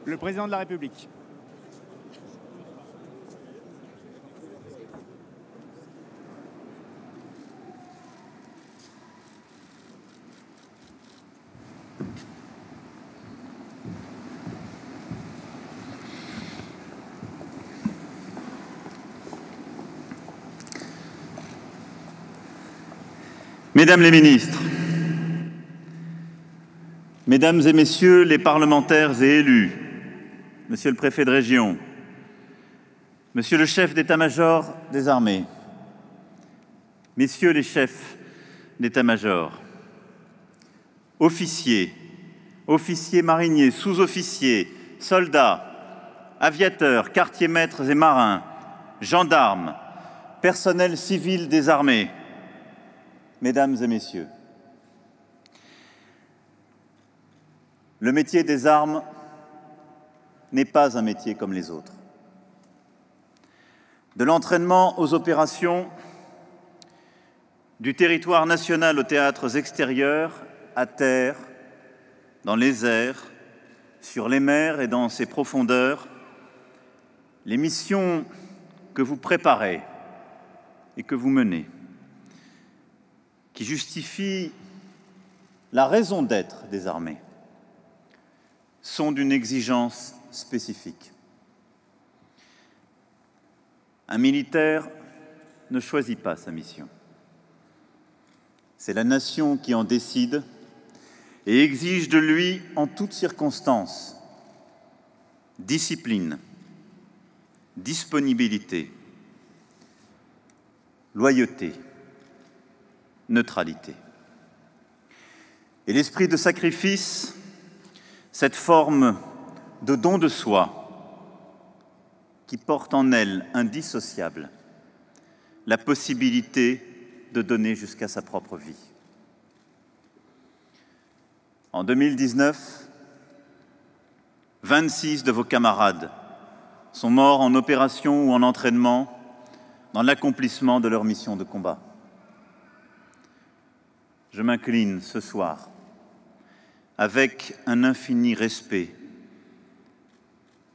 Le Président de la République. Mesdames les ministres, Mesdames et Messieurs les parlementaires et élus, Monsieur le préfet de région, Monsieur le chef d'état-major des armées, Messieurs les chefs d'état-major, officiers, officiers mariniers, sous-officiers, soldats, aviateurs, quartiers-maîtres et marins, gendarmes, personnel civil des armées, Mesdames et Messieurs, le métier des armes n'est pas un métier comme les autres. De l'entraînement aux opérations, du territoire national aux théâtres extérieurs, à terre, dans les airs, sur les mers et dans ses profondeurs, les missions que vous préparez et que vous menez, qui justifient la raison d'être des armées, sont d'une exigence spécifique. Un militaire ne choisit pas sa mission. C'est la nation qui en décide et exige de lui en toutes circonstances discipline, disponibilité, loyauté, neutralité. Et l'esprit de sacrifice, cette forme de don de soi qui porte en elle indissociable la possibilité de donner jusqu'à sa propre vie. En 2019, 26 de vos camarades sont morts en opération ou en entraînement dans l'accomplissement de leur mission de combat. Je m'incline ce soir avec un infini respect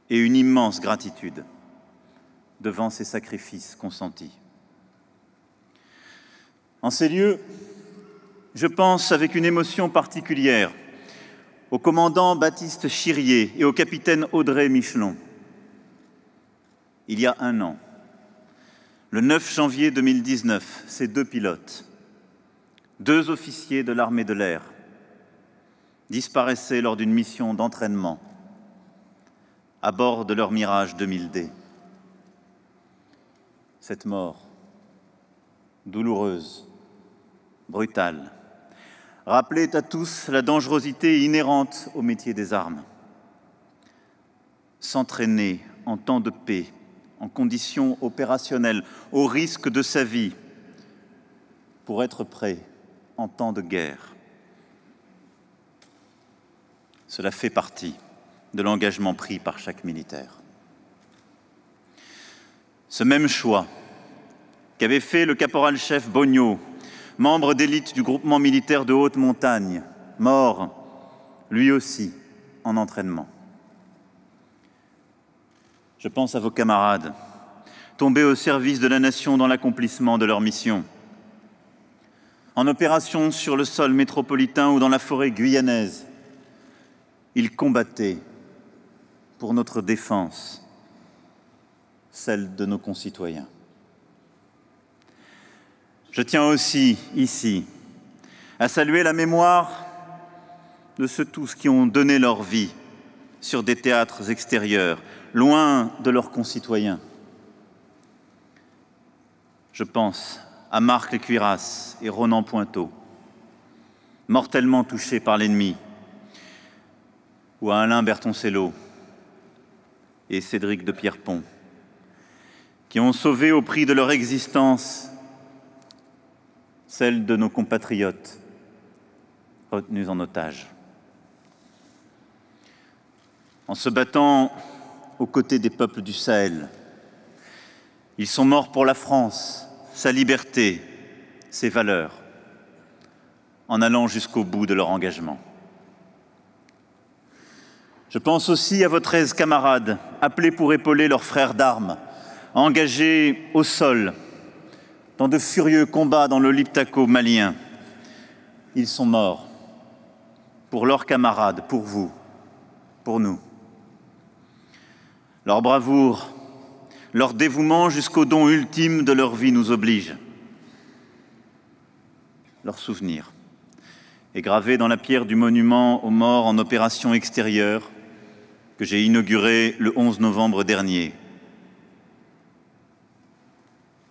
et une immense gratitude devant ces sacrifices consentis. En ces lieux, je pense avec une émotion particulière au commandant Baptiste Chirier et au capitaine Audrey Michelon. Il y a un an, le 9 janvier 2019, ces deux pilotes, deux officiers de l'armée de l'air, disparaissaient lors d'une mission d'entraînement à bord de leur Mirage 2000D. Cette mort, douloureuse, brutale, rappelait à tous la dangerosité inhérente au métier des armes. S'entraîner en temps de paix, en conditions opérationnelles, au risque de sa vie, pour être prêt en temps de guerre. Cela fait partie de l'engagement pris par chaque militaire. Ce même choix qu'avait fait le caporal-chef Bognaud, membre d'élite du groupement militaire de haute montagne, mort, lui aussi, en entraînement. Je pense à vos camarades, tombés au service de la nation dans l'accomplissement de leur mission. En opération sur le sol métropolitain ou dans la forêt guyanaise, ils combattaient pour notre défense, celle de nos concitoyens. Je tiens aussi, ici, à saluer la mémoire de ceux tous qui ont donné leur vie sur des théâtres extérieurs, loin de leurs concitoyens. Je pense à Marc Cuirasse et Ronan Pointeau, mortellement touchés par l'ennemi, ou à Alain Bertoncello et Cédric de Pierrepont, qui ont sauvé au prix de leur existence celle de nos compatriotes retenus en otage. En se battant aux côtés des peuples du Sahel, ils sont morts pour la France, sa liberté, ses valeurs, en allant jusqu'au bout de leur engagement. Je pense aussi à vos 13 camarades, appelés pour épauler leurs frères d'armes, engagés au sol, dans de furieux combats dans le Liptako malien. Ils sont morts, pour leurs camarades, pour vous, pour nous. Leur bravoure, leur dévouement jusqu'au don ultime de leur vie nous oblige. Leur souvenir est gravé dans la pierre du monument aux morts en opération extérieure que j'ai inauguré le 11 novembre dernier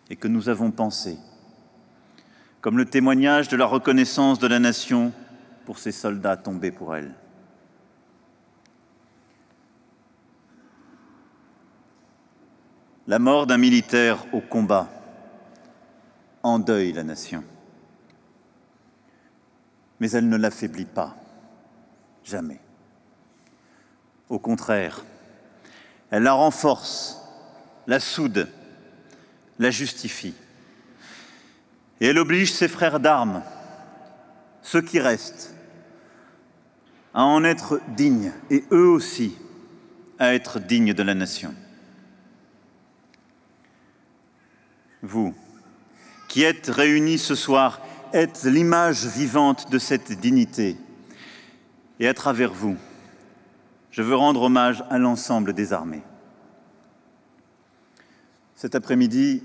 et que nous avons pensé comme le témoignage de la reconnaissance de la nation pour ces soldats tombés pour elle. La mort d'un militaire au combat endeuille la nation. Mais elle ne l'affaiblit pas, jamais. Au contraire, elle la renforce, la soude, la justifie. Et elle oblige ses frères d'armes, ceux qui restent, à en être dignes, et eux aussi à être dignes de la nation. Vous, qui êtes réunis ce soir, êtes l'image vivante de cette dignité. Et à travers vous, je veux rendre hommage à l'ensemble des armées. Cet après-midi,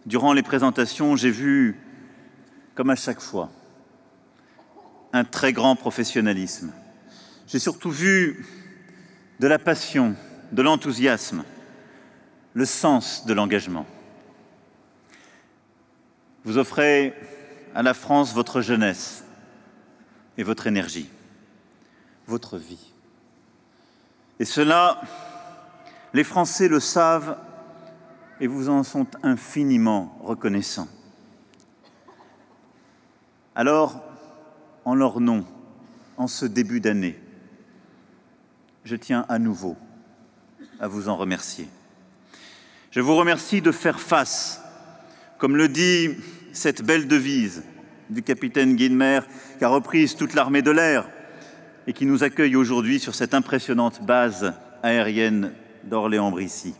durant les présentations, j'ai vu, comme à chaque fois, un très grand professionnalisme. J'ai surtout vu de la passion, de l'enthousiasme, le sens de l'engagement. Vous offrez à la France votre jeunesse et votre énergie, votre vie. Et cela, les Français le savent et vous en sont infiniment reconnaissants. Alors, en leur nom, en ce début d'année, je tiens à nouveau à vous en remercier. Je vous remercie de faire face, comme le dit cette belle devise du capitaine Guynemer, qui a reprise toute l'armée de l'air et qui nous accueille aujourd'hui sur cette impressionnante base aérienne d'Orléans-Brissy.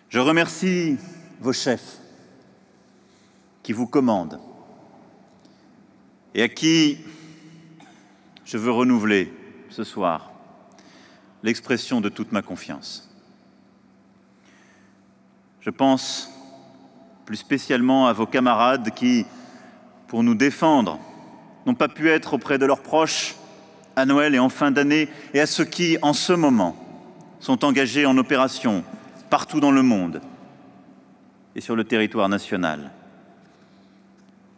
Je remercie vos chefs qui vous commandent et à qui je veux renouveler ce soir l'expression de toute ma confiance. Je pense plus spécialement à vos camarades qui, pour nous défendre, n'ont pas pu être auprès de leurs proches à Noël et en fin d'année, et à ceux qui, en ce moment, sont engagés en opération partout dans le monde et sur le territoire national.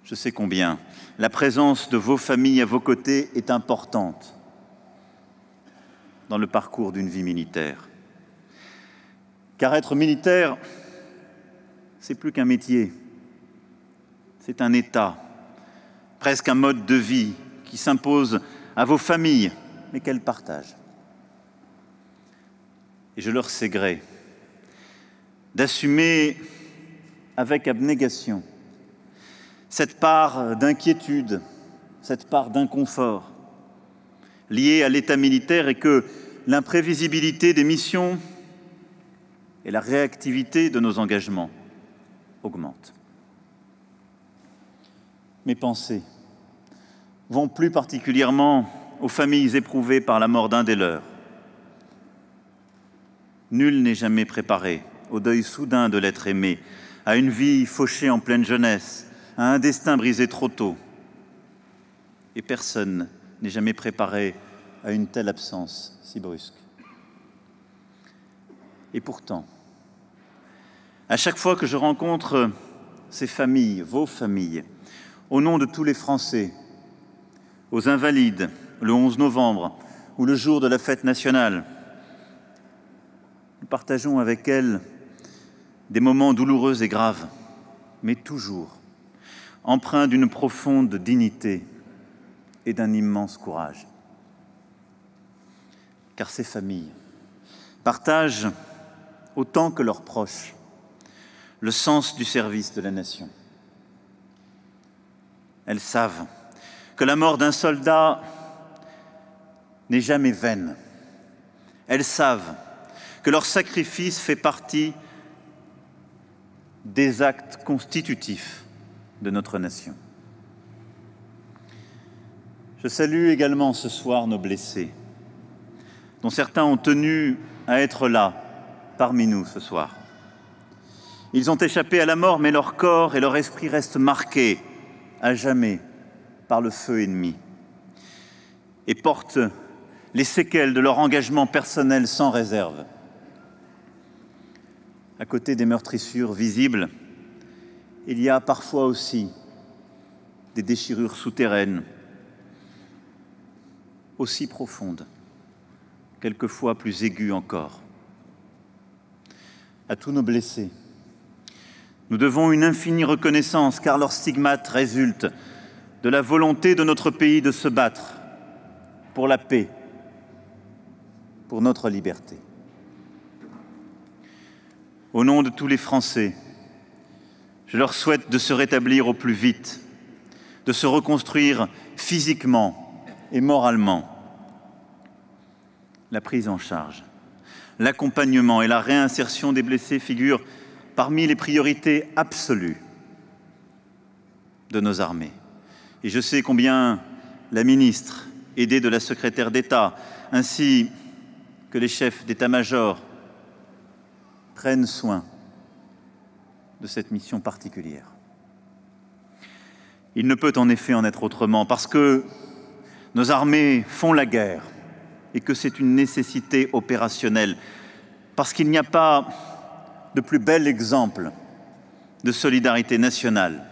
Je sais combien la présence de vos familles à vos côtés est importante dans le parcours d'une vie militaire. Car être militaire, c'est plus qu'un métier, c'est un état, presque un mode de vie qui s'impose à vos familles, mais qu'elles partagent. Et je leur sais gré d'assumer avec abnégation cette part d'inquiétude, cette part d'inconfort liée à l'état militaire et que l'imprévisibilité des missions et la réactivité de nos engagements augmentent. Mes pensées vont plus particulièrement aux familles éprouvées par la mort d'un des leurs. Nul n'est jamais préparé au deuil soudain de l'être aimé, à une vie fauchée en pleine jeunesse, à un destin brisé trop tôt. Et personne n'est jamais préparé à une telle absence si brusque. Et pourtant, à chaque fois que je rencontre ces familles, vos familles, au nom de tous les Français, aux Invalides, le 11 novembre, ou le jour de la fête nationale, nous partageons avec elles des moments douloureux et graves, mais toujours empreints d'une profonde dignité et d'un immense courage. Car ces familles partagent, autant que leurs proches, le sens du service de la nation. Elles savent que la mort d'un soldat n'est jamais vaine, Elles savent que leur sacrifice fait partie des actes constitutifs de notre nation. Je salue également ce soir nos blessés, dont certains ont tenu à être là, parmi nous ce soir. Ils ont échappé à la mort, mais leur corps et leur esprit restent marqués à jamais par le feu ennemi et portent les séquelles de leur engagement personnel sans réserve. À côté des meurtrissures visibles, il y a parfois aussi des déchirures souterraines, aussi profondes, quelquefois plus aiguës encore. À tous nos blessés, nous devons une infinie reconnaissance, car leur stigmate résulte de la volonté de notre pays de se battre pour la paix, pour notre liberté. Au nom de tous les Français, je leur souhaite de se rétablir au plus vite, de se reconstruire physiquement et moralement. La prise en charge, l'accompagnement et la réinsertion des blessés figurent parmi les priorités absolues de nos armées. Et je sais combien la ministre, aidée de la secrétaire d'État, ainsi que les chefs d'état-major prennent soin de cette mission particulière. Il ne peut en effet en être autrement, parce que nos armées font la guerre et que c'est une nécessité opérationnelle, parce qu'il n'y a pas de plus bel exemple de solidarité nationale.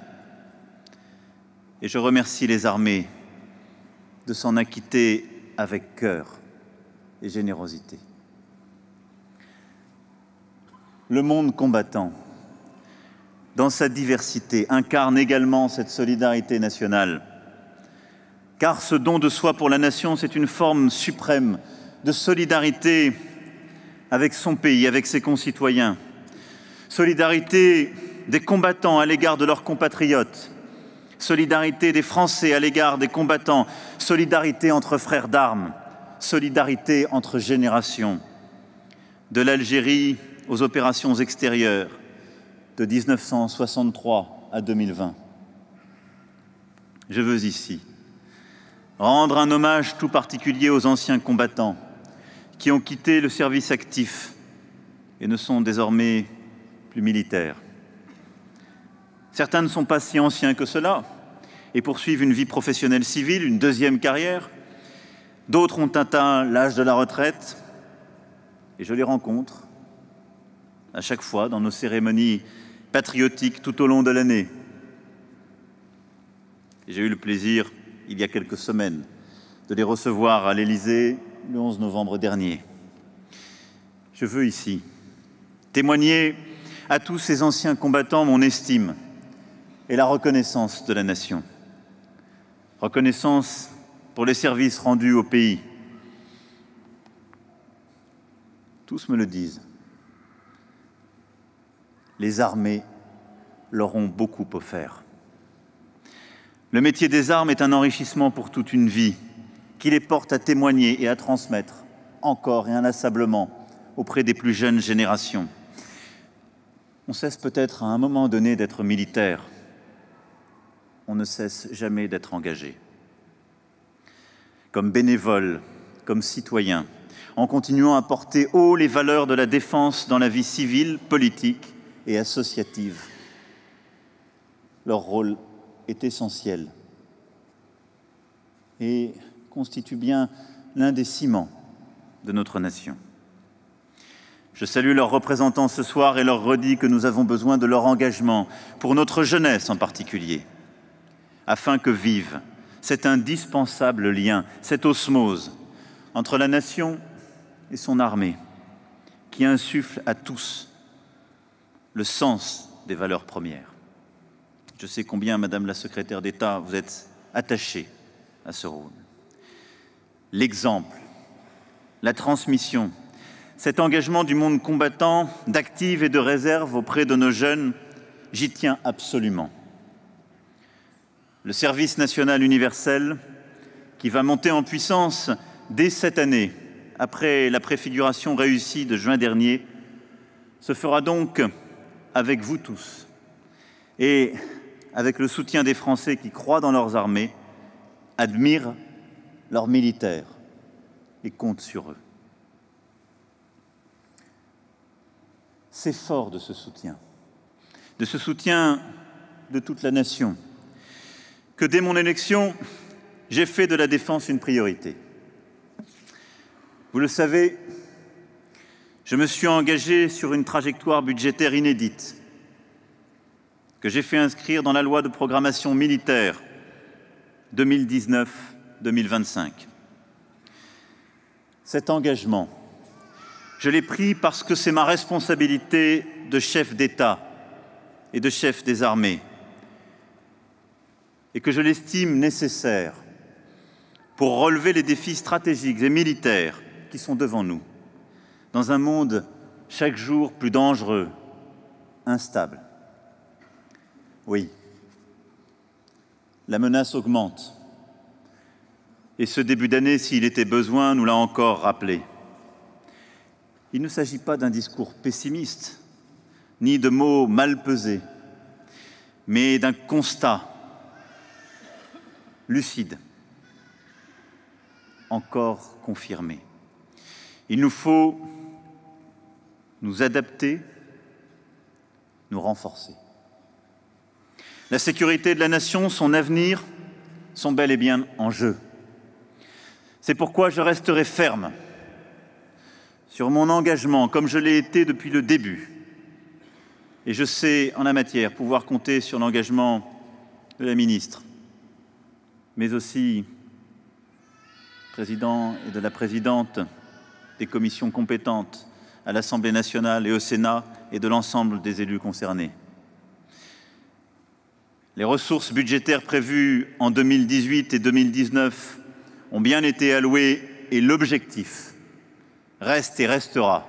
Et je remercie les armées de s'en acquitter avec cœur et générosité. Le monde combattant, dans sa diversité, incarne également cette solidarité nationale. Car ce don de soi pour la nation, c'est une forme suprême de solidarité avec son pays, avec ses concitoyens. Solidarité des combattants à l'égard de leurs compatriotes. Solidarité des Français à l'égard des combattants. Solidarité entre frères d'armes. Solidarité entre générations. De l'Algérie aux opérations extérieures, de 1963 à 2020. Je veux ici rendre un hommage tout particulier aux anciens combattants qui ont quitté le service actif et ne sont désormais plus militaires. Certains ne sont pas si anciens que cela et poursuivent une vie professionnelle civile, une deuxième carrière. D'autres ont atteint l'âge de la retraite et je les rencontre à chaque fois dans nos cérémonies patriotiques tout au long de l'année. J'ai eu le plaisir, il y a quelques semaines, de les recevoir à l'Élysée le 11 novembre dernier. Je veux ici témoigner à tous ces anciens combattants mon estime et la reconnaissance de la nation. Reconnaissance pour les services rendus au pays. Tous me le disent. Les armées leur ont beaucoup offert. Le métier des armes est un enrichissement pour toute une vie qui les porte à témoigner et à transmettre encore et inlassablement auprès des plus jeunes générations. On cesse peut-être à un moment donné d'être militaire. On ne cesse jamais d'être engagé. Comme bénévole, comme citoyen, en continuant à porter haut les valeurs de la défense dans la vie civile, politique et associative. Leur rôle est essentiel et constitue bien l'un des ciments de notre nation. Je salue leurs représentants ce soir et leur redis que nous avons besoin de leur engagement, pour notre jeunesse en particulier, afin que vive cet indispensable lien, cette osmose entre la nation et son armée, qui insuffle à tous le sens des valeurs premières. Je sais combien, Madame la secrétaire d'État, vous êtes attachée à ce rôle. L'exemple, la transmission, cet engagement du monde combattant, d'active et de réserve auprès de nos jeunes, j'y tiens absolument. Le service national universel, qui va monter en puissance dès cette année après la préfiguration réussie de juin dernier, se fera donc avec vous tous et avec le soutien des Français qui croient dans leurs armées, admirent leurs militaires et comptent sur eux. C'est fort de ce soutien de toute la nation, que dès mon élection, j'ai fait de la défense une priorité. Vous le savez, je me suis engagé sur une trajectoire budgétaire inédite que j'ai fait inscrire dans la loi de programmation militaire 2019-2025. Cet engagement, je l'ai pris parce que c'est ma responsabilité de chef d'État et de chef des armées et que je l'estime nécessaire pour relever les défis stratégiques et militaires qui sont devant nous, dans un monde chaque jour plus dangereux, instable. Oui, la menace augmente. Et ce début d'année, s'il était besoin, nous l'a encore rappelé. Il ne s'agit pas d'un discours pessimiste, ni de mots mal pesés, mais d'un constat lucide, encore confirmé. Il nous faut nous adapter, nous renforcer. La sécurité de la nation, son avenir, sont bel et bien en jeu. C'est pourquoi je resterai ferme sur mon engagement, comme je l'ai été depuis le début. Et je sais, en la matière, pouvoir compter sur l'engagement de la ministre, mais aussi du président et de la présidente des commissions compétentes à l'Assemblée nationale et au Sénat et de l'ensemble des élus concernés. Les ressources budgétaires prévues en 2018 et 2019 ont bien été allouées et l'objectif reste et restera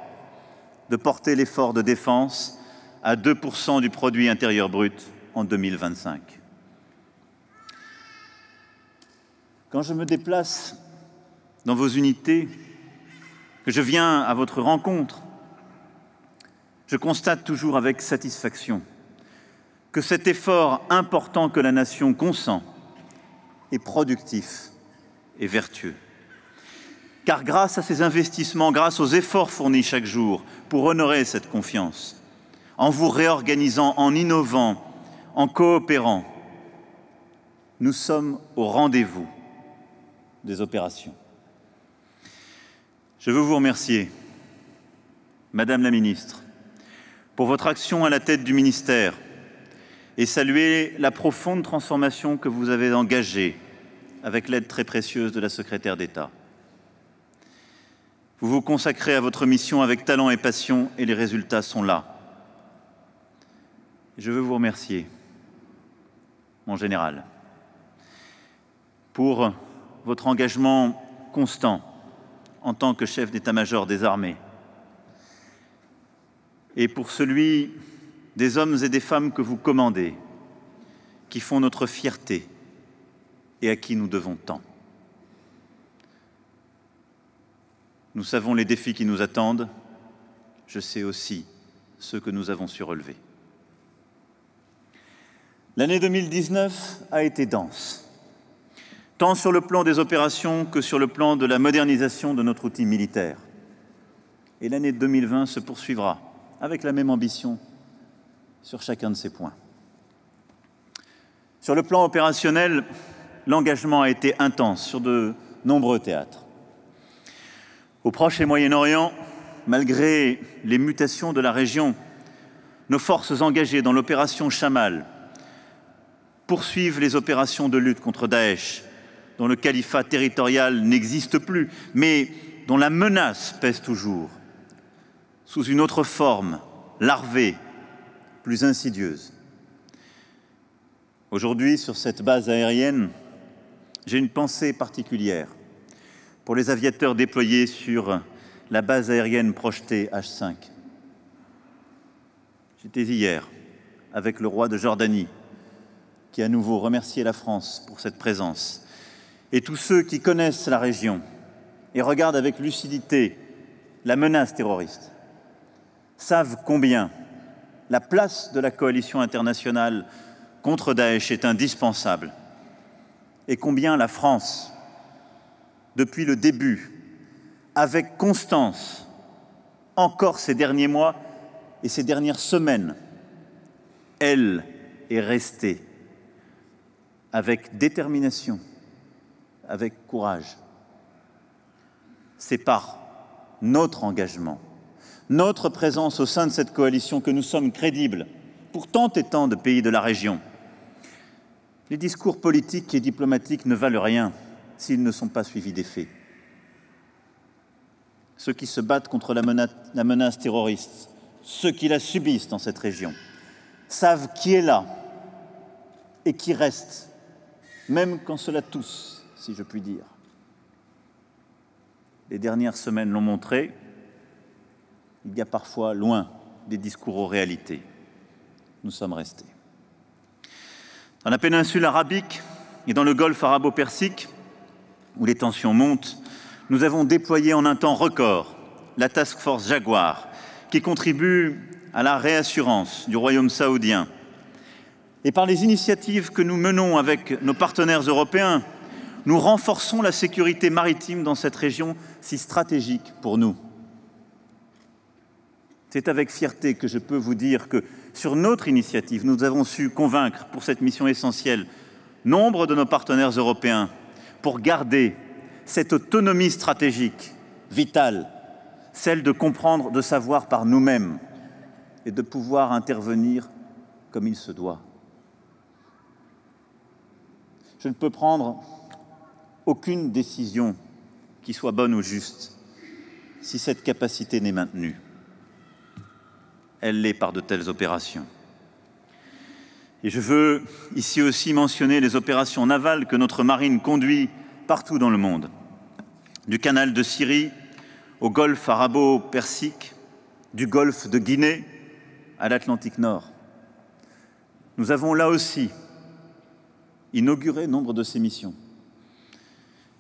de porter l'effort de défense à 2% du produit intérieur brut en 2025. Quand je me déplace dans vos unités, que je viens à votre rencontre, je constate toujours avec satisfaction que cet effort important que la nation consent est productif et vertueux. Car grâce à ces investissements, grâce aux efforts fournis chaque jour pour honorer cette confiance, en vous réorganisant, en innovant, en coopérant, nous sommes au rendez-vous des opérations. Je veux vous remercier, Madame la Ministre, pour votre action à la tête du ministère et saluer la profonde transformation que vous avez engagée avec l'aide très précieuse de la secrétaire d'État. Vous vous consacrez à votre mission avec talent et passion et les résultats sont là. Je veux vous remercier, mon général, pour votre engagement constant en tant que chef d'état-major des armées et pour celui des hommes et des femmes que vous commandez, qui font notre fierté et à qui nous devons tant. Nous savons les défis qui nous attendent, je sais aussi ceux que nous avons su relever. L'année 2019 a été dense, tant sur le plan des opérations que sur le plan de la modernisation de notre outil militaire. Et l'année 2020 se poursuivra avec la même ambition sur chacun de ces points. Sur le plan opérationnel, l'engagement a été intense sur de nombreux théâtres. Au Proche et Moyen-Orient, malgré les mutations de la région, nos forces engagées dans l'opération Chamal poursuivent les opérations de lutte contre Daesh, dont le califat territorial n'existe plus, mais dont la menace pèse toujours, sous une autre forme, larvée, plus insidieuse. Aujourd'hui, sur cette base aérienne, j'ai une pensée particulière pour les aviateurs déployés sur la base aérienne projetée H5. J'étais hier avec le roi de Jordanie, qui à nouveau remerciait la France pour cette présence, et tous ceux qui connaissent la région et regardent avec lucidité la menace terroriste savent combien la place de la coalition internationale contre Daesh est indispensable et combien la France, depuis le début, avec constance, encore ces derniers mois et ces dernières semaines, elle est restée avec détermination, avec courage. C'est par notre engagement, notre présence au sein de cette coalition que nous sommes crédibles pour tant et tant de pays de la région. Les discours politiques et diplomatiques ne valent rien s'ils ne sont pas suivis des faits. Ceux qui se battent contre la menace terroriste, ceux qui la subissent dans cette région, savent qui est là et qui reste, même quand cela tousse, si je puis dire. Les dernières semaines l'ont montré, il y a parfois loin des discours aux réalités. Nous sommes restés. Dans la péninsule arabique et dans le golfe arabo-persique, où les tensions montent, nous avons déployé en un temps record la Task Force Jaguar, qui contribue à la réassurance du Royaume saoudien. Et par les initiatives que nous menons avec nos partenaires européens, nous renforçons la sécurité maritime dans cette région si stratégique pour nous. C'est avec fierté que je peux vous dire que, sur notre initiative, nous avons su convaincre pour cette mission essentielle nombre de nos partenaires européens pour garder cette autonomie stratégique vitale, celle de comprendre, de savoir par nous-mêmes et de pouvoir intervenir comme il se doit. Je ne peux prendre aucune décision qui soit bonne ou juste si cette capacité n'est maintenue. Elle l'est par de telles opérations. Et je veux ici aussi mentionner les opérations navales que notre marine conduit partout dans le monde, du canal de Syrie au golfe arabo-persique, du golfe de Guinée à l'Atlantique Nord. Nous avons là aussi inauguré nombre de ces missions.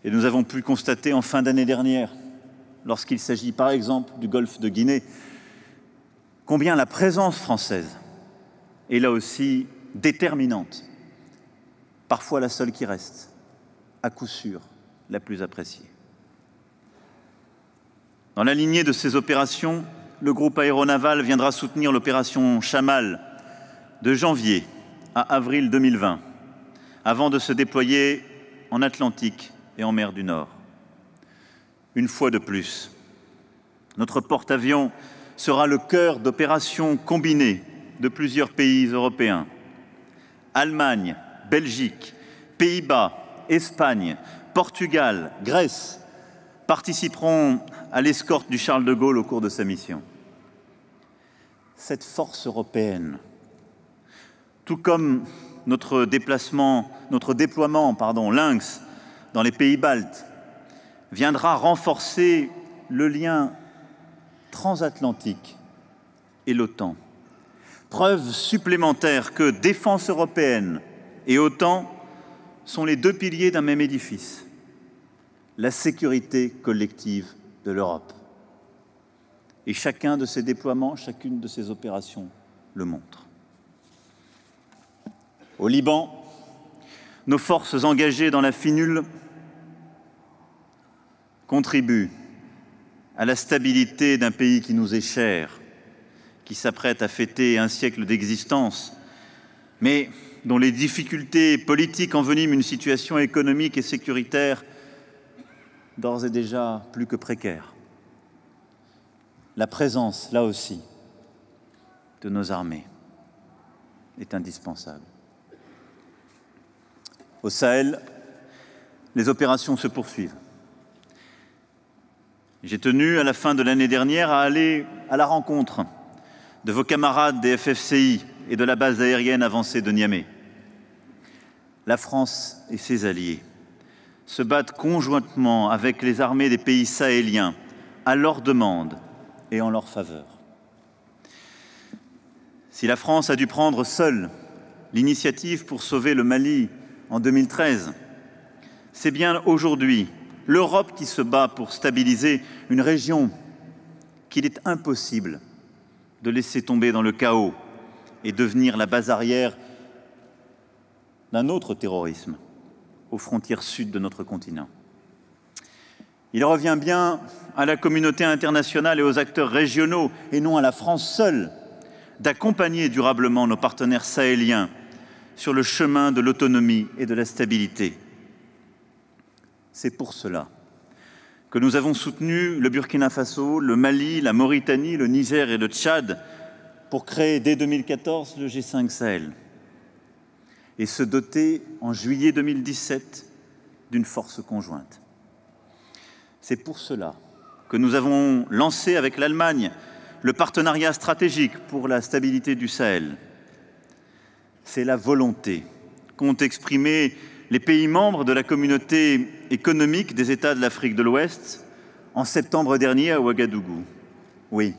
Et nous avons pu constater en fin d'année dernière, lorsqu'il s'agit par exemple du golfe de Guinée, combien la présence française est là aussi déterminante, parfois la seule qui reste, à coup sûr la plus appréciée. Dans la lignée de ces opérations, le groupe aéronaval viendra soutenir l'opération Chamal de janvier à avril 2020, avant de se déployer en Atlantique et en mer du Nord. Une fois de plus, notre porte-avions sera le cœur d'opérations combinées de plusieurs pays européens. Allemagne, Belgique, Pays-Bas, Espagne, Portugal, Grèce participeront à l'escorte du Charles de Gaulle au cours de sa mission. Cette force européenne, tout comme notre déploiement Lynx dans les pays baltes, viendra renforcer le lien transatlantique et l'OTAN. Preuve supplémentaire que défense européenne et OTAN sont les deux piliers d'un même édifice, la sécurité collective de l'Europe. Et chacun de ces déploiements, chacune de ces opérations le montre. Au Liban, nos forces engagées dans la FINUL contribuent à la stabilité d'un pays qui nous est cher, qui s'apprête à fêter un siècle d'existence, mais dont les difficultés politiques enveniment une situation économique et sécuritaire d'ores et déjà plus que précaire. La présence, là aussi, de nos armées est indispensable. Au Sahel, les opérations se poursuivent. J'ai tenu, à la fin de l'année dernière, à aller à la rencontre de vos camarades des FFCI et de la base aérienne avancée de Niamey. La France et ses alliés se battent conjointement avec les armées des pays sahéliens à leur demande et en leur faveur. Si la France a dû prendre seule l'initiative pour sauver le Mali en 2013, c'est bien aujourd'hui l'Europe qui se bat pour stabiliser une région qu'il est impossible de laisser tomber dans le chaos et devenir la base arrière d'un autre terrorisme aux frontières sud de notre continent. Il revient bien à la communauté internationale et aux acteurs régionaux, et non à la France seule, d'accompagner durablement nos partenaires sahéliens sur le chemin de l'autonomie et de la stabilité. C'est pour cela que nous avons soutenu le Burkina Faso, le Mali, la Mauritanie, le Niger et le Tchad pour créer dès 2014 le G5 Sahel et se doter en juillet 2017 d'une force conjointe. C'est pour cela que nous avons lancé avec l'Allemagne le partenariat stratégique pour la stabilité du Sahel. C'est la volonté qu'ont exprimée les pays membres de la communauté économique des États de l'Afrique de l'Ouest en septembre dernier à Ouagadougou. Oui,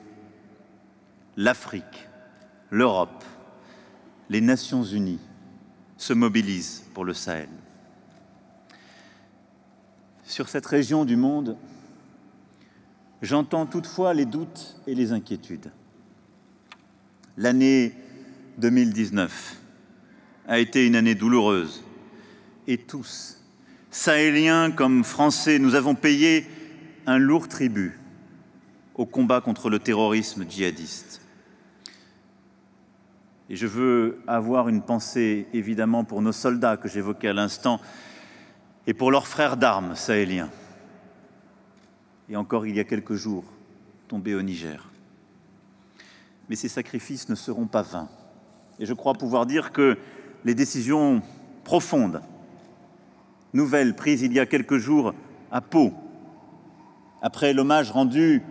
l'Afrique, l'Europe, les Nations Unies se mobilisent pour le Sahel. Sur cette région du monde, j'entends toutefois les doutes et les inquiétudes. L'année 2019 a été une année douloureuse et tous, Sahéliens comme Français, nous avons payé un lourd tribut au combat contre le terrorisme djihadiste. Et je veux avoir une pensée évidemment pour nos soldats que j'évoquais à l'instant et pour leurs frères d'armes sahéliens. Et encore il y a quelques jours, tombés au Niger. Mais ces sacrifices ne seront pas vains. Et je crois pouvoir dire que les décisions profondes, nouvelles prises il y a quelques jours à Pau, après l'hommage rendu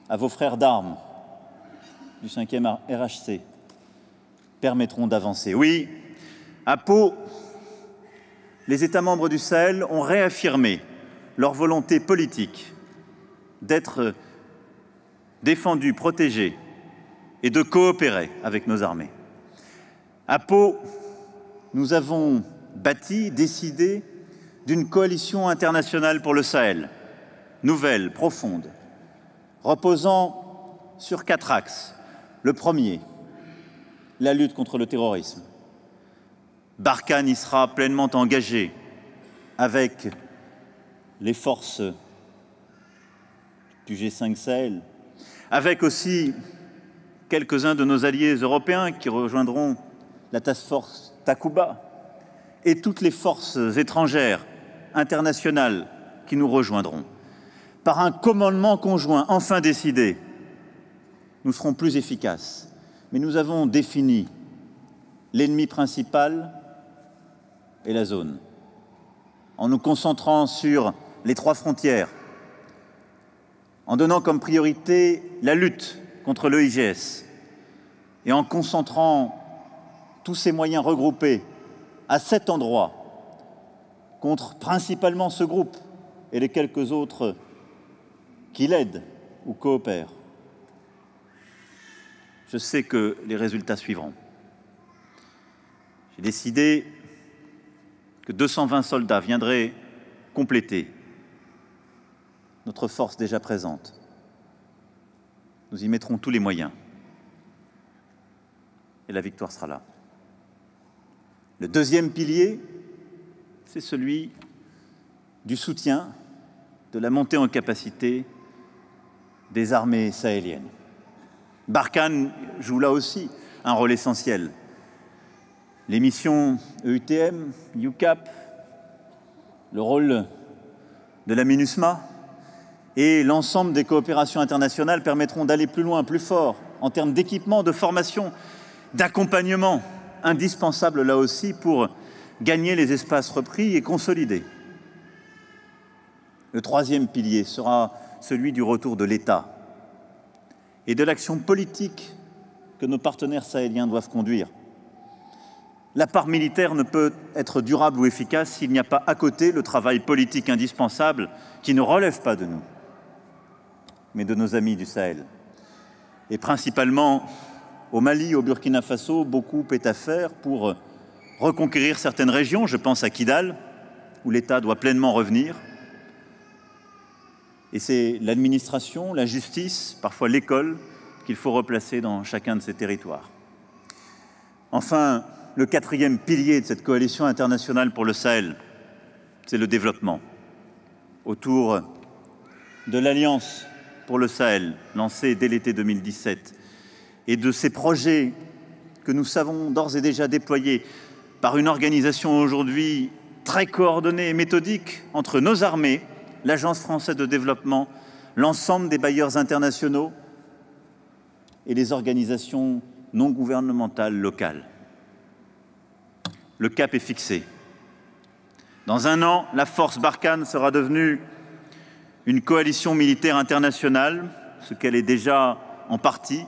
à vos frères d'armes du 5e RHC, permettront d'avancer. Oui, à Pau, les États membres du Sahel ont réaffirmé leur volonté politique d'être défendus, protégés et de coopérer avec nos armées. À Pau, nous avons bâti, décidé d'une coalition internationale pour le Sahel, nouvelle, profonde, reposant sur 4 axes. Le premier, la lutte contre le terrorisme. Barkhane y sera pleinement engagé avec les forces du G5 Sahel, avec aussi quelques-uns de nos alliés européens qui rejoindront la Task Force Takuba et toutes les forces étrangères, internationales qui nous rejoindront. Par un commandement conjoint enfin décidé, nous serons plus efficaces. Mais nous avons défini l'ennemi principal et la zone, en nous concentrant sur les 3 frontières, en donnant comme priorité la lutte contre le IGS et en concentrant tous ces moyens regroupés à 7 endroits contre principalement ce groupe et les quelques autres qui l'aident ou coopèrent. Je sais que les résultats suivront. J'ai décidé que 220 soldats viendraient compléter notre force déjà présente. Nous y mettrons tous les moyens. Et la victoire sera là. Le deuxième pilier, c'est celui du soutien, de la montée en capacité des armées sahéliennes. Barkhane joue là aussi un rôle essentiel. Les missions EUTM, UCAP, le rôle de la MINUSMA et l'ensemble des coopérations internationales permettront d'aller plus loin, plus fort, en termes d'équipement, de formation, d'accompagnement, indispensable là aussi pour gagner les espaces repris et consolider. Le troisième pilier sera celui du retour de l'État et de l'action politique que nos partenaires sahéliens doivent conduire. La part militaire ne peut être durable ou efficace s'il n'y a pas à côté le travail politique indispensable qui ne relève pas de nous, mais de nos amis du Sahel. Et principalement au Mali, au Burkina Faso, beaucoup est à faire pour reconquérir certaines régions. Je pense à Kidal, où l'État doit pleinement revenir, Et c'est l'administration, la justice, parfois l'école, qu'il faut replacer dans chacun de ces territoires. Enfin, le quatrième pilier de cette coalition internationale pour le Sahel, c'est le développement. Autour de l'Alliance pour le Sahel, lancée dès l'été 2017, et de ces projets que nous savons d'ores et déjà déployés par une organisation aujourd'hui très coordonnée et méthodique entre nos armées, l'Agence française de développement, l'ensemble des bailleurs internationaux et les organisations non gouvernementales locales. Le cap est fixé. Dans un an, la force Barkhane sera devenue une coalition militaire internationale, ce qu'elle est déjà en partie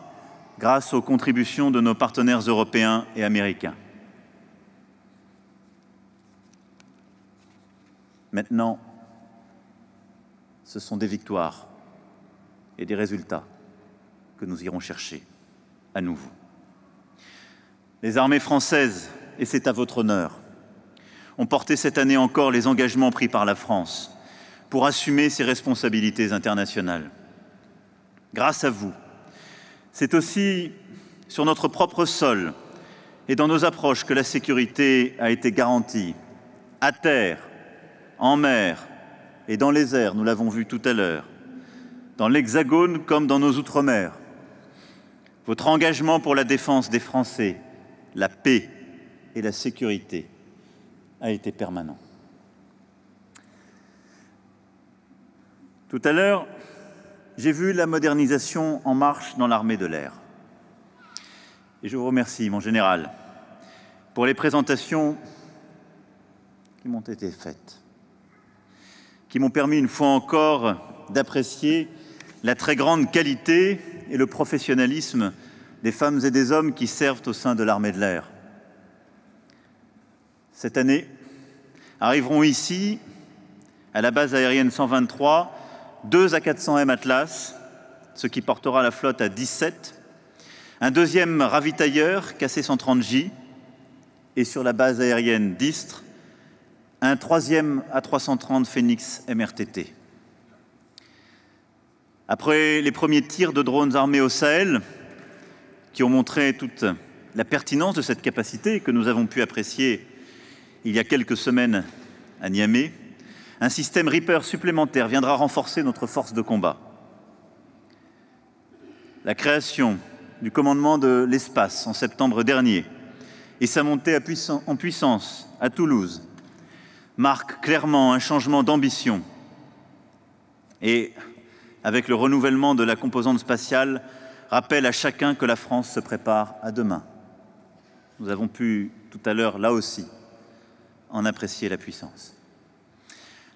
grâce aux contributions de nos partenaires européens et américains. Maintenant, ce sont des victoires et des résultats que nous irons chercher à nouveau. Les armées françaises, et c'est à votre honneur, ont porté cette année encore les engagements pris par la France pour assumer ses responsabilités internationales. Grâce à vous, c'est aussi sur notre propre sol et dans nos approches que la sécurité a été garantie, à terre, en mer et dans les airs, nous l'avons vu tout à l'heure, dans l'Hexagone comme dans nos outre-mer. Votre engagement pour la défense des Français, la paix et la sécurité a été permanent. Tout à l'heure, j'ai vu la modernisation en marche dans l'armée de l'air. Et je vous remercie, mon général, pour les présentations qui m'ont été faites, qui m'ont permis une fois encore d'apprécier la très grande qualité et le professionnalisme des femmes et des hommes qui servent au sein de l'armée de l'air. Cette année, arriveront ici, à la base aérienne 123, 2 A400M Atlas, ce qui portera la flotte à 17, un deuxième ravitailleur KC-130J et sur la base aérienne d'Istres, un troisième A330 Phoenix MRTT. Après les premiers tirs de drones armés au Sahel, qui ont montré toute la pertinence de cette capacité que nous avons pu apprécier il y a quelques semaines à Niamey, un système Reaper supplémentaire viendra renforcer notre force de combat. La création du commandement de l'espace en septembre dernier et sa montée en puissance à Toulouse marquent clairement un changement d'ambition. Et avec le renouvellement de la composante spatiale, rappelle à chacun que la France se prépare à demain. Nous avons pu tout à l'heure, là aussi, en apprécier la puissance.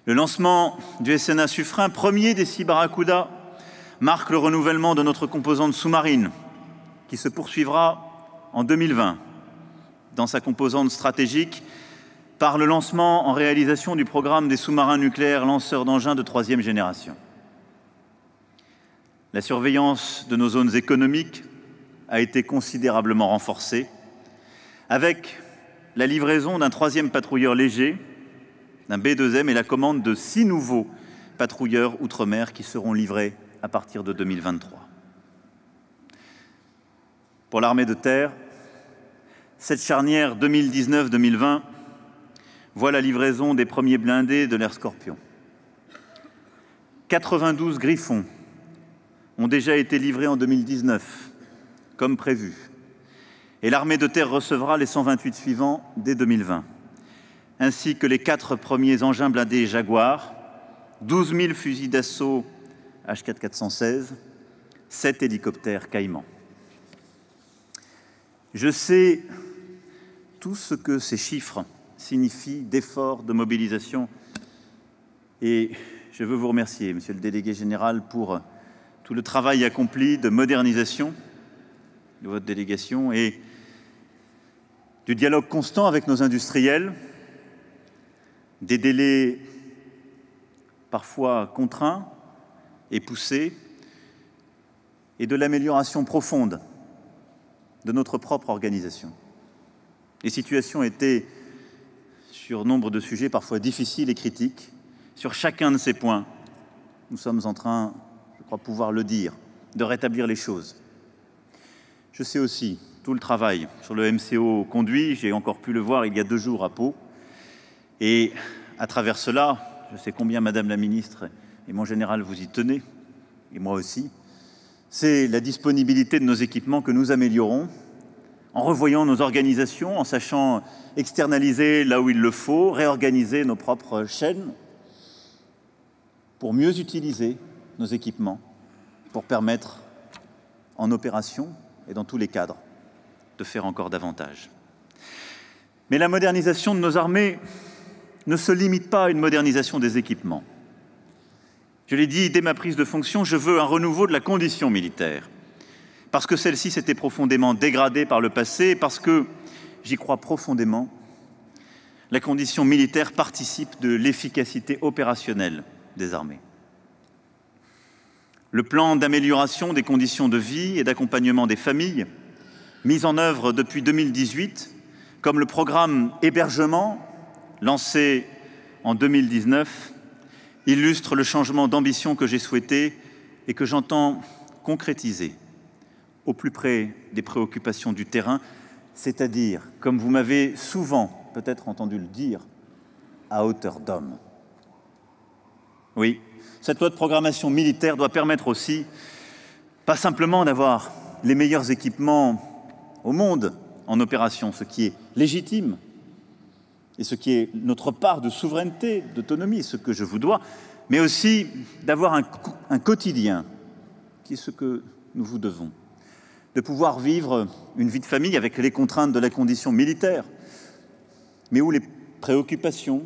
Le lancement du SNA Suffren, premier des 6 Barracuda, marque le renouvellement de notre composante sous-marine, qui se poursuivra en 2020 dans sa composante stratégique par le lancement en réalisation du programme des sous-marins nucléaires lanceurs d'engins de 3e génération. La surveillance de nos zones économiques a été considérablement renforcée, avec la livraison d'un 3e patrouilleur léger, d'un B2M et la commande de 6 nouveaux patrouilleurs outre-mer qui seront livrés à partir de 2023. Pour l'armée de terre, cette charnière 2019-2020 voit la livraison des premiers blindés de l'Air Scorpion. 92 Griffons ont déjà été livrés en 2019, comme prévu. Et l'armée de terre recevra les 128 suivants dès 2020, ainsi que les 4 premiers engins blindés Jaguar, 12 000 fusils d'assaut H4-416, 7 hélicoptères Caïman. Je sais tout ce que ces chiffres signifient d'efforts, de mobilisation, et je veux vous remercier, Monsieur le Délégué Général, pour tout le travail accompli de modernisation de votre délégation et du dialogue constant avec nos industriels, des délais parfois contraints et poussés, et de l'amélioration profonde de notre propre organisation. Les situations étaient, sur nombre de sujets parfois difficiles et critiques. Sur chacun de ces points, nous sommes en train, je crois pouvoir le dire, de rétablir les choses. Je sais aussi tout le travail sur le MCO conduit, j'ai encore pu le voir il y a 2 jours à Pau, et à travers cela, je sais combien Madame la Ministre et mon général vous y tenez, et moi aussi, c'est la disponibilité de nos équipements que nous améliorons en revoyant nos organisations, en sachant externaliser là où il le faut, réorganiser nos propres chaînes pour mieux utiliser nos équipements, pour permettre en opération et dans tous les cadres de faire encore davantage. Mais la modernisation de nos armées ne se limite pas à une modernisation des équipements. Je l'ai dit dès ma prise de fonction, je veux un renouveau de la condition militaire, parce que celle-ci s'était profondément dégradée par le passé, et parce que, j'y crois profondément, la condition militaire participe de l'efficacité opérationnelle des armées. Le plan d'amélioration des conditions de vie et d'accompagnement des familles, mis en œuvre depuis 2018, comme le programme hébergement, lancé en 2019, illustre le changement d'ambition que j'ai souhaité et que j'entends concrétiser au plus près des préoccupations du terrain, c'est-à-dire, comme vous m'avez souvent peut-être entendu le dire, à hauteur d'homme. Oui, cette loi de programmation militaire doit permettre aussi, pas simplement d'avoir les meilleurs équipements au monde en opération, ce qui est légitime, et ce qui est notre part de souveraineté, d'autonomie, ce que je vous dois, mais aussi d'avoir un quotidien, qui est ce que nous vous devons, de pouvoir vivre une vie de famille avec les contraintes de la condition militaire, mais où les préoccupations,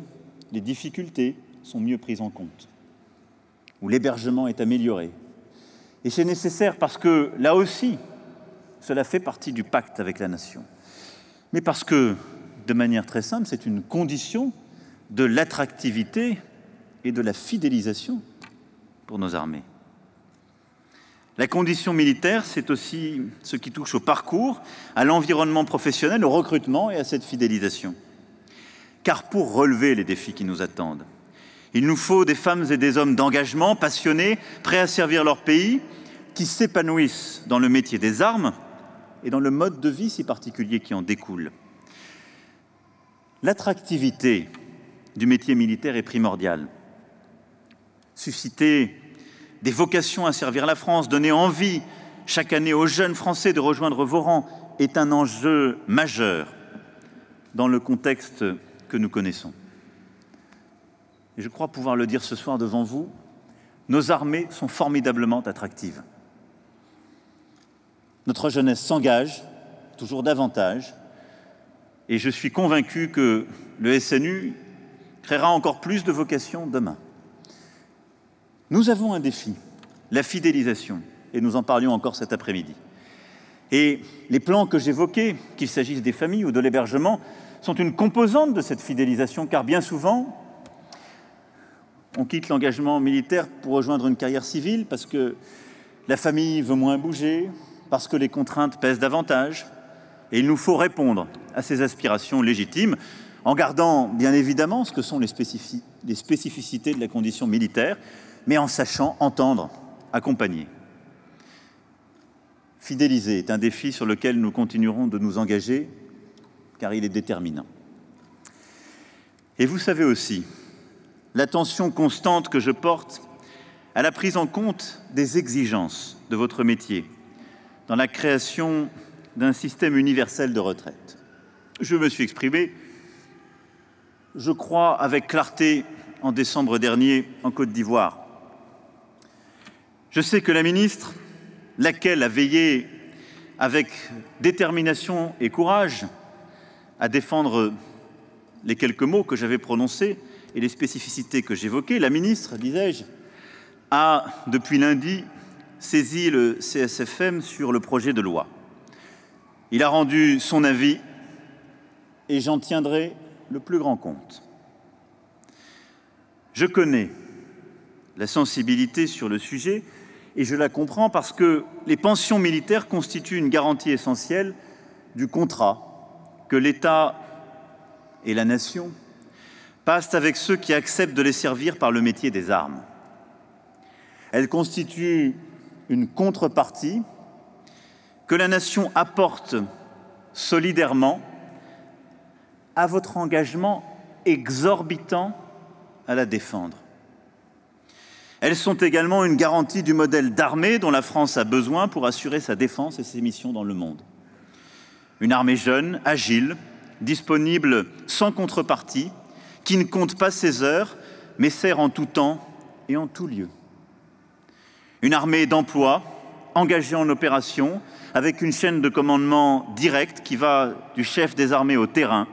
les difficultés sont mieux prises en compte, où l'hébergement est amélioré. Et c'est nécessaire parce que, là aussi, cela fait partie du pacte avec la nation, mais parce que, de manière très simple, c'est une condition de l'attractivité et de la fidélisation pour nos armées. La condition militaire, c'est aussi ce qui touche au parcours, à l'environnement professionnel, au recrutement et à cette fidélisation. Car pour relever les défis qui nous attendent, il nous faut des femmes et des hommes d'engagement, passionnés, prêts à servir leur pays, qui s'épanouissent dans le métier des armes et dans le mode de vie si particulier qui en découle. L'attractivité du métier militaire est primordiale. Susciter des vocations à servir la France, donner envie chaque année aux jeunes Français de rejoindre vos rangs est un enjeu majeur dans le contexte que nous connaissons. Et je crois pouvoir le dire ce soir devant vous, nos armées sont formidablement attractives. Notre jeunesse s'engage toujours davantage, et je suis convaincu que le SNU créera encore plus de vocations demain. Nous avons un défi, la fidélisation, et nous en parlions encore cet après-midi. Et les plans que j'évoquais, qu'il s'agisse des familles ou de l'hébergement, sont une composante de cette fidélisation, car bien souvent, on quitte l'engagement militaire pour rejoindre une carrière civile parce que la famille veut moins bouger, parce que les contraintes pèsent davantage. Et il nous faut répondre à ces aspirations légitimes en gardant bien évidemment ce que sont les spécificités de la condition militaire, mais en sachant entendre, accompagner. Fidéliser est un défi sur lequel nous continuerons de nous engager, car il est déterminant. Et vous savez aussi l'attention constante que je porte à la prise en compte des exigences de votre métier dans la création d'un système universel de retraite. Je me suis exprimé, je crois, avec clarté en décembre dernier en Côte d'Ivoire. Je sais que la ministre, laquelle a veillé avec détermination et courage à défendre les quelques mots que j'avais prononcés et les spécificités que j'évoquais, la ministre, disais-je, a, depuis lundi, saisi le CSFM sur le projet de loi. Il a rendu son avis et j'en tiendrai le plus grand compte. Je connais la sensibilité sur le sujet et je la comprends parce que les pensions militaires constituent une garantie essentielle du contrat que l'État et la nation passent avec ceux qui acceptent de les servir par le métier des armes. Elle constitue une contrepartie que la nation apporte solidairement à votre engagement exorbitant à la défendre. Elles sont également une garantie du modèle d'armée dont la France a besoin pour assurer sa défense et ses missions dans le monde. Une armée jeune, agile, disponible sans contrepartie, qui ne compte pas ses heures, mais sert en tout temps et en tout lieu. Une armée d'emploi, engagée en opération, avec une chaîne de commandement directe qui va du chef des armées au terrain,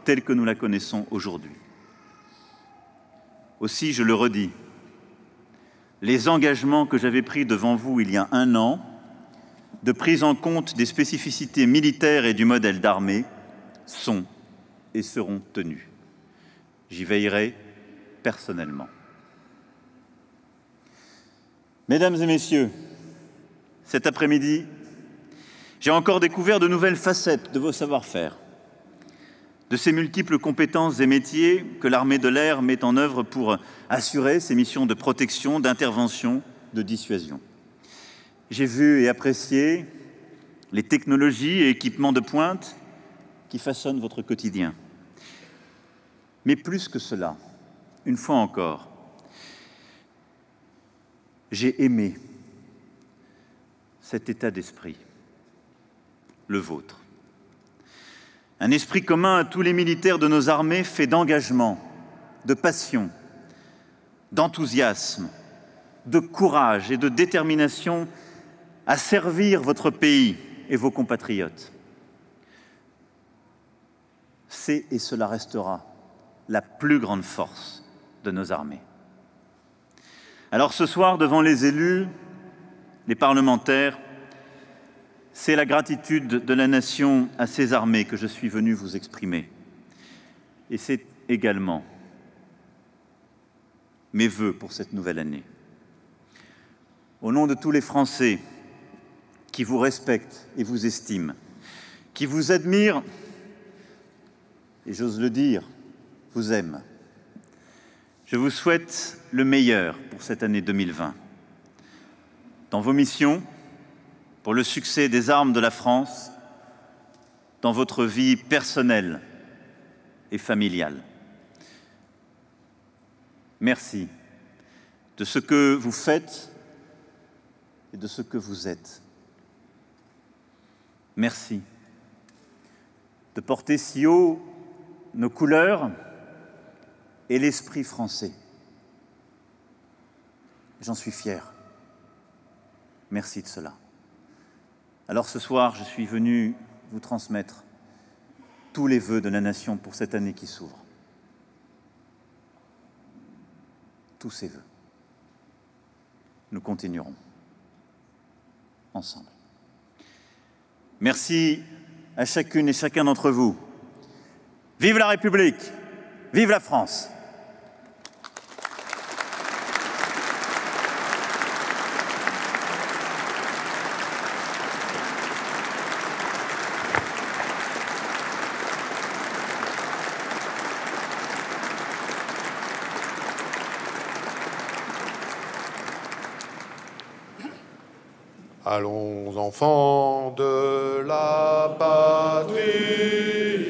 telle que nous la connaissons aujourd'hui. Aussi, je le redis, les engagements que j'avais pris devant vous il y a 1 an, de prise en compte des spécificités militaires et du modèle d'armée, sont et seront tenus. J'y veillerai personnellement. Mesdames et messieurs, cet après-midi, j'ai encore découvert de nouvelles facettes de vos savoir-faire, de ces multiples compétences et métiers que l'armée de l'air met en œuvre pour assurer ses missions de protection, d'intervention, de dissuasion. J'ai vu et apprécié les technologies et équipements de pointe qui façonnent votre quotidien. Mais plus que cela, une fois encore, j'ai aimé cet état d'esprit, le vôtre. Un esprit commun à tous les militaires de nos armées fait d'engagement, de passion, d'enthousiasme, de courage et de détermination à servir votre pays et vos compatriotes. C'est, et cela restera, la plus grande force de nos armées. Alors ce soir, devant les élus, les parlementaires, c'est la gratitude de la nation à ses armées que je suis venu vous exprimer. Et c'est également mes vœux pour cette nouvelle année. Au nom de tous les Français qui vous respectent et vous estiment, qui vous admirent, et j'ose le dire, vous aiment, je vous souhaite le meilleur pour cette année 2020. Dans vos missions, pour le succès des armes de la France, dans votre vie personnelle et familiale. Merci de ce que vous faites et de ce que vous êtes. Merci de porter si haut nos couleurs et l'esprit français. J'en suis fier. Merci de cela. Alors ce soir, je suis venu vous transmettre tous les vœux de la nation pour cette année qui s'ouvre. Tous ces vœux. Nous continuerons ensemble. Merci à chacune et chacun d'entre vous. Vive la République! Vive la France! Allons, enfants de la patrie,